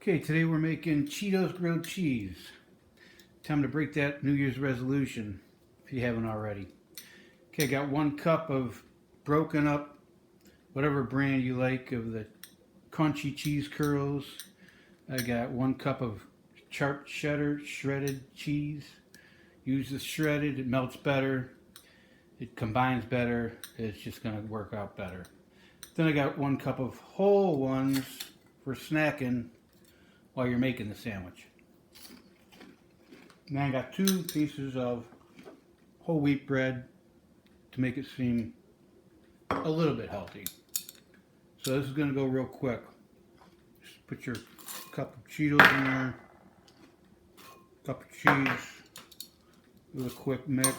Okay, today we're making Cheetos grilled cheese. Time to break that New Year's resolution, if you haven't already. Okay, I got 1 cup of broken up, whatever brand you like, of the crunchy cheese curls. I got 1 cup of sharp cheddar shredded cheese. Use the shredded, it melts better, it combines better, it's just going to work out better. Then I got 1 cup of whole ones for snacking while you're making the sandwich. And I got 2 pieces of whole wheat bread to make it seem a little bit healthy. So this is going to go real quick. Just put your cup of Cheetos in there, cup of cheese, with a quick mix.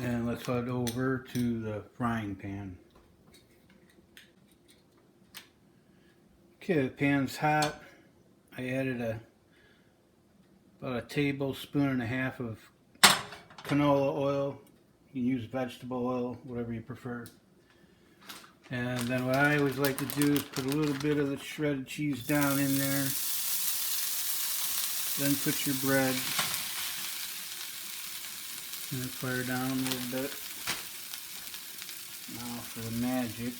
And let's head over to the frying pan. Okay, the pan's hot. I added about a tablespoon and a half of canola oil. You can use vegetable oil, whatever you prefer. And then what I always like to do is put a little bit of the shredded cheese down in there. Then put your bread. And fire down a little bit. Now for the magic.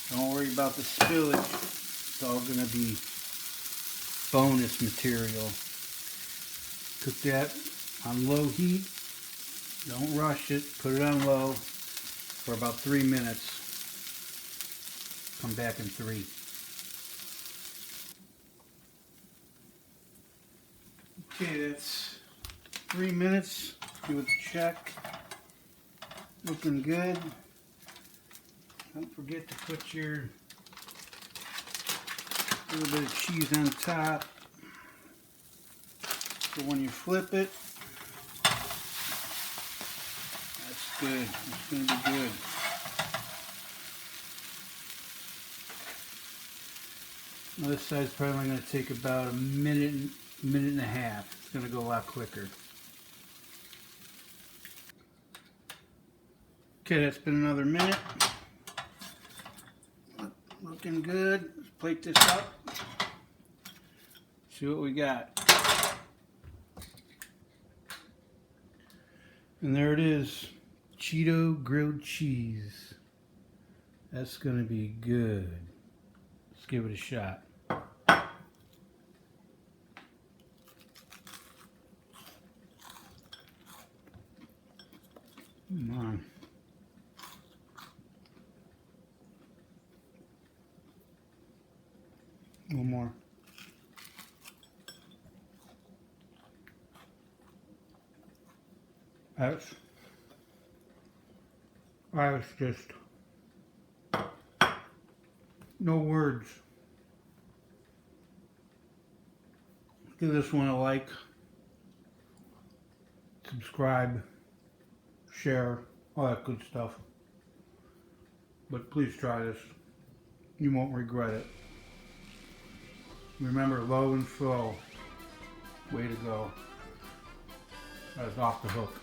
Don't worry about the spillage. It's all going to be bonus material. Cook that on low heat. Don't rush it. Put it on low for about 3 minutes. Come back in 3. Okay, that's 3 minutes. Do a check. Looking good. Don't forget to put your little bit of cheese on top. So when you flip it, that's good. It's going to be good. Now this side's probably going to take about a minute and a half. It's going to go a lot quicker. Okay, that's been another minute. Looking good. Let's plate this up. See what we got. And there it is. Cheeto grilled cheese. That's going to be good. Let's give it a shot. Come on. One more. That's just no words. Give this one a like, subscribe, share, all that good stuff. But please try this. You won't regret it. Remember, low and slow. Way to go. That's off the hook.